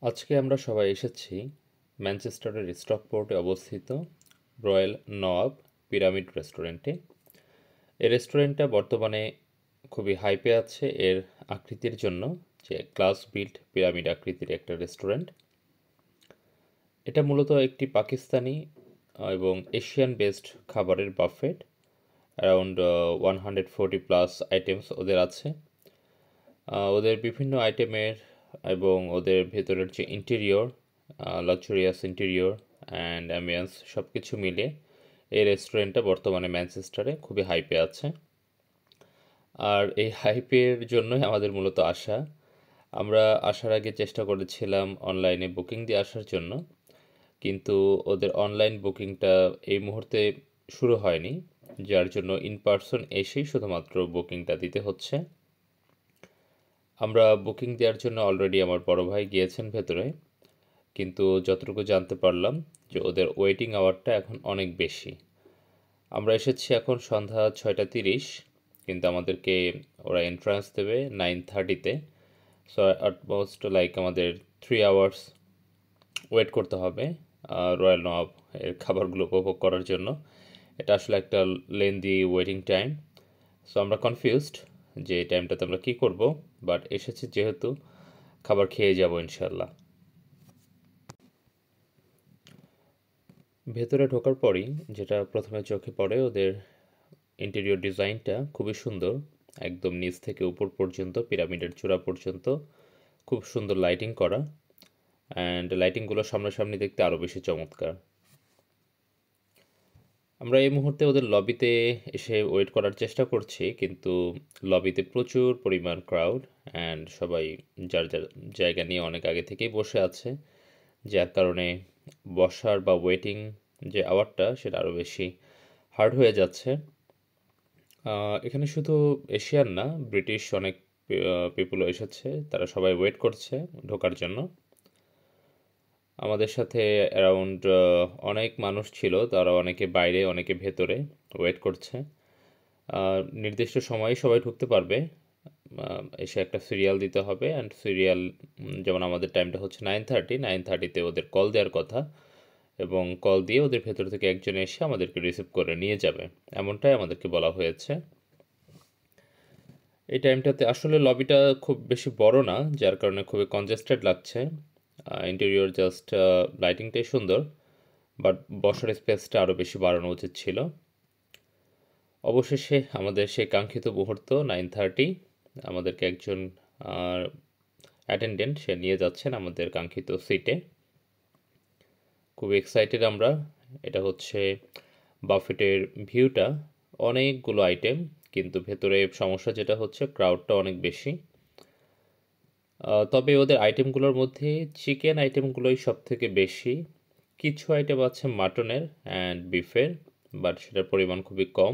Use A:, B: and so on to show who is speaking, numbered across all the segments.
A: আজকে আমরা সবাই এসেছি ম্যানচেস্টারের স্টকপোর্টে অবস্থিত রয়্যাল নওয়াব পিরামিড রেস্টুরেন্টে। এই রেস্টুরেন্টটা বর্তমানে খুবই হাইপে আছে এর আকৃতির জন্য, যে গ্লাস বিল্ট পিরামিড আকৃতির একটা রেস্টুরেন্ট। এটা মূলত একটি পাকিস্তানি এবং এশিয়ান বেসড খাবারের বাফেট। অ্যারাউন্ড 140+ আইটেমস ওদের আছে। ওদের বিভিন্ন আইটেমের এবং ওদের ভেতরের যে interior, luxurious interior and ambience সব কিছু মিলে এই রেস্টুরেন্টটা বর্তমানে ম্যানচেস্টারে খুবই হাইপে আছে। আর এই হাইপের জন্যই আমাদের মূলত আসা। আমরা আসার আগে চেষ্টা করেছিলাম অনলাইনে বুকিং দিয়ে আসার জন্য, কিন্তু ওদের অনলাইন বুকিংটা এই মুহূর্তে শুরু হয়নি, যার জন্য ইন পার্সন এসেই শুধুমাত্র বুকিংটা দিতে হচ্ছে। আমরা বুকিং দেওয়ার জন্য অলরেডি আমার বড় ভাই গিয়েছেন ভেতরে, কিন্তু যতটুকু জানতে পারলাম যে ওদের ওয়েটিং আওয়ারটা এখন অনেক বেশি। আমরা এসেছি এখন সন্ধ্যা 6:30, কিন্তু আমাদেরকে ওরা এন্ট্রান্স দেবে 9:30-তে। সো অলমোস্ট লাইক আমাদের 3 আওয়ার্স ওয়েট করতে হবে রয়্যাল নওয়াব এর খাবারগুলো উপভোগ করার জন্য। এটা আসলে একটা লেন্দি ওয়েটিং টাইম। সো আমরা কনফিউজড যে এই টাইমটাতে আমরা কী করব, বাট এসেছি যেহেতু খাবার খেয়ে যাব ইনশাল্লাহ। ভেতরে ঢোকার পরই যেটা প্রথমে চোখে পড়ে, ওদের ইন্টেরিয়র ডিজাইনটা খুবই সুন্দর। একদম নিচ থেকে উপর পর্যন্ত, পিরামিডের চূড়া পর্যন্ত খুব সুন্দর লাইটিং করা, অ্যান্ড লাইটিংগুলো সামনাসামনি দেখতে আরও বেশি চমৎকার। আমরা এই মুহূর্তে ওদের লবিতে এসে ওয়েট করার চেষ্টা করছি, কিন্তু লবিতে প্রচুর পরিমাণ ক্রাউড অ্যান্ড সবাই যার যার জায়গা নিয়ে অনেক আগে থেকেই বসে আছে, যার কারণে বসার বা ওয়েটিং যে আওয়ারটা সেটা আরও বেশি হার্ড হয়ে যাচ্ছে। এখানে শুধু এশিয়ান না, ব্রিটিশ অনেক পিপুলও এসেছে, তারা সবাই ওয়েট করছে ঢোকার জন্য। আমাদের সাথে অ্যারাউন্ড অনেক মানুষ ছিল, তারা অনেকে বাইরে অনেকে ভেতরে ওয়েট করছে। নির্দিষ্ট সময়ে সবাই ঢুকতে পারবে। এসে একটা সিরিয়াল দিতে হবে, অ্যান্ড সিরিয়াল যেমন আমাদের টাইমটা হচ্ছে 9:30, 9:30-তে ওদের কল দেওয়ার কথা, এবং কল দিয়ে ওদের ভেতর থেকে একজন এসে আমাদেরকে রিসিভ করে নিয়ে যাবে, এমনটাই আমাদেরকে বলা হয়েছে। এই টাইমটাতে আসলে লবিটা খুব বেশি বড় না, যার কারণে খুবই কনজেস্টেড লাগছে। ইন্টেরিয়র জাস্ট লাইটিংটাই সুন্দর, বাট বসার স্পেসটা আরও বেশি বাড়ানো উচিত ছিল। অবশেষে আমাদের সেই কাঙ্ক্ষিত মুহূর্ত 9:30, আমাদেরকে একজন অ্যাটেন্ডেন্ট সে নিয়ে যাচ্ছেন আমাদের কাঙ্ক্ষিত সিটে। খুবই এক্সাইটেড আমরা। এটা হচ্ছে বাফেটের ভিউটা, অনেকগুলো আইটেম, কিন্তু ভেতরে সমস্যা যেটা হচ্ছে ক্রাউডটা অনেক বেশি। তবে ওদের আইটেমগুলোর মধ্যে চিকেন আইটেমগুলোই সব থেকে বেশি। কিছু আইটেম আছে মাটনের অ্যান্ড বিফের, বাট সেটার পরিমাণ খুবই কম।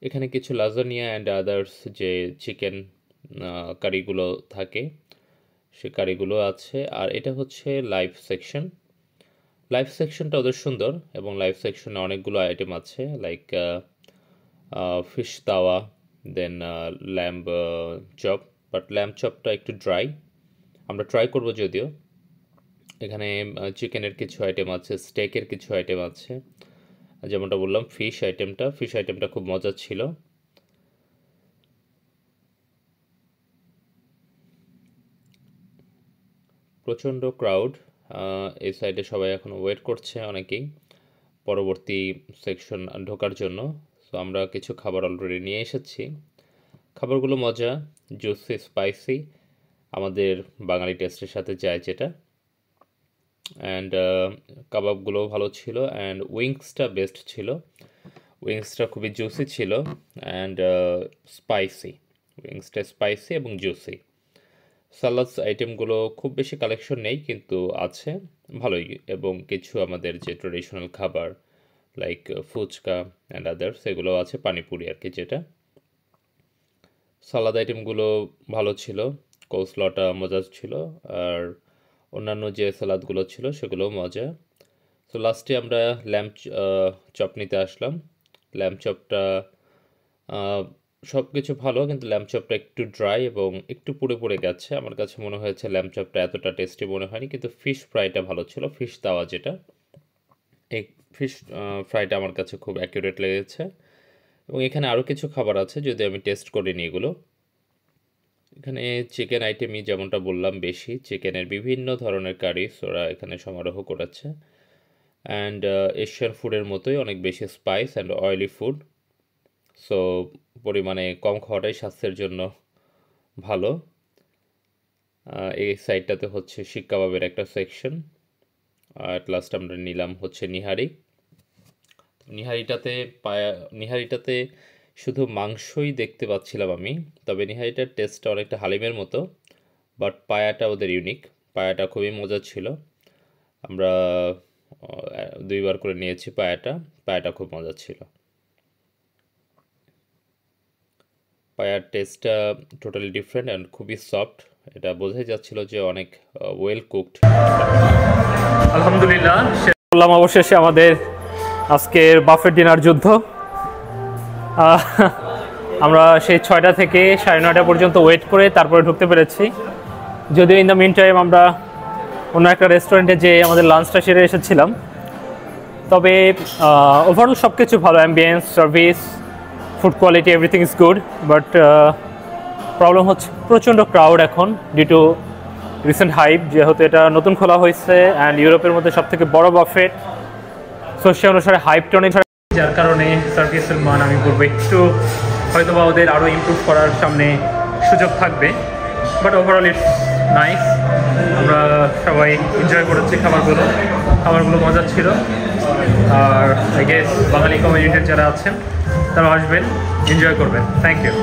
A: এখানে কিছু লাজানিয়া অ্যান্ড আদার্স যে চিকেন কারিগুলো থাকে, সে কারিগুলো আছে। আর এটা হচ্ছে লাইভ সেকশন। লাইভ সেকশনটা ওদের সুন্দর, এবং লাইভ সেকশনে অনেকগুলো আইটেম আছে, লাইক ফিশ তাওয়া, দেন ল্যাম্ব চপ। বাট ল্যাম্ব চপটা একটু ড্রাই, আমরা ট্রাই করব যদিও। এখানে চিকেনের কিছু আইটেম আছে, স্টেকের কিছু আইটেম আছে। যেমনটা বললাম, ফিশ আইটেমটা খুব মজার ছিল। প্রচণ্ড ক্রাউড। এই সাইডে সবাই এখন ওয়েট করছে অনেকেই পরবর্তী সেকশন ঢোকার জন্য। সো আমরা কিছু খাবার অলরেডি নিয়ে এসেছি। খাবারগুলো মজা, জুসি, স্পাইসি, আমাদের বাঙালি টেস্টের সাথে যায় যেটা। অ্যান্ড কাবাবগুলো ভালো ছিল, অ্যান্ড উইংসটা বেস্ট ছিল। উইংসটা খুবই জুসি ছিল অ্যান্ড স্পাইসি। উইংসটা স্পাইসি এবং জুসি। সালাদস আইটেমগুলো খুব বেশি কালেকশন নেই, কিন্তু আছে ভালোই, এবং কিছু আমাদের যে ট্রেডিশনাল খাবার লাইক ফুচকা অ্যান্ড আদার্স এগুলো আছে, পানিপুরি আর কি যেটা। সালাদ আইটেমগুলো ভালো ছিল, কোলস্লটা মজা ছিল, আর অন্যান্য যে সালাদগুলো ছিল সেগুলোও মজা। তো লাস্টে আমরা ল্যাম্প চপ নিতে আসলাম। ল্যাম্প চপটা সব কিছু ভালো, কিন্তু ল্যাম্ব চপটা একটু ড্রাই এবং একটু পুড়ে পুড়ে গেছে। আমার কাছে মনে হয়েছে ল্যাম্ব চপটা এতটা টেস্টি মনে হয়নি, কিন্তু ফিশ ফ্রাইটা ভালো ছিল, ফিশ তাওয়া যেটা, এই ফিশ ফ্রাইটা আমার কাছে খুব অ্যাকিউরেট লেগেছে। এবং এখানে আরও কিছু খাবার আছে, যদি আমি টেস্ট করিনি এগুলো। এখানে চিকেন আইটেমই যেমনটা বললাম বেশি, চিকেনের বিভিন্ন ধরনের কারিস ওরা এখানে সমারোহ করেছে। অ্যান্ড এশিয়ান ফুডের মতোই অনেক বেশি spice and oily food. So পরিমাণে কম খাওয়াটাই স্বাস্থ্যের জন্য ভালো। এই সাইডটাতে হচ্ছে শিক কাবাবের একটা সেকশন। অ্যাট লাস্ট আমরা নিলাম হচ্ছে নিহারি। নিহারিটাতে শুধু মাংসই দেখতে পাচ্ছিলাম আমি, তবে নিহারিটার টেস্টটা অনেকটা হালিমের মতো, বাট পায়াটা ওদের ইউনিক। পায়াটা খুবই মজা ছিল। আমরা 2 বার করে নিয়েছি পায়াটা খুব মজা ছিল। পায়ার টেস্টটা টোটালি ডিফারেন্ট অ্যান্ড খুবই সফট। এটা বোঝাই যাচ্ছিল যে অনেক ওয়েল কুকড।
B: আলহামদুলিল্লাহ, শেষ করলাম অবশেষে আমাদের আজকের বাফেট ডিনার যুদ্ধ। আমরা সেই 6টা থেকে 9:30 পর্যন্ত ওয়েট করে তারপরে ঢুকতে পেরেছি। যদিও ইন দ্য মিন টাইম আমরা অন্য একটা রেস্টুরেন্টে যে আমাদের লাঞ্চটা সেরে এসেছিলাম। তবে ওভারঅল সব কিছু ভালো, ambience, service, food quality, everything is good. But problem হচ্ছে প্রচণ্ড ক্রাউড এখন ডিউ টু রিসেন্ট হাইপ, যেহেতু এটা নতুন খোলা হয়েছে অ্যান্ড ইউরোপের মধ্যে সবথেকে বড় বাফেট। সো সে অনুসারে হাইপটা অনেক, যার কারণে সার্ভিসের মান আমি বলবো একটু হয়তো বা ওদের আরও ইমপ্রুভ করার সামনে সুযোগ থাকবে। But overall it's nice. আমরা সবাই এনজয় করেছি খাবারগুলো মজার ছিল। আর আই গেস বাঙালি কমিউনিটির যারা আছেন তারা আসবেন, এনজয় করবেন। Thank you.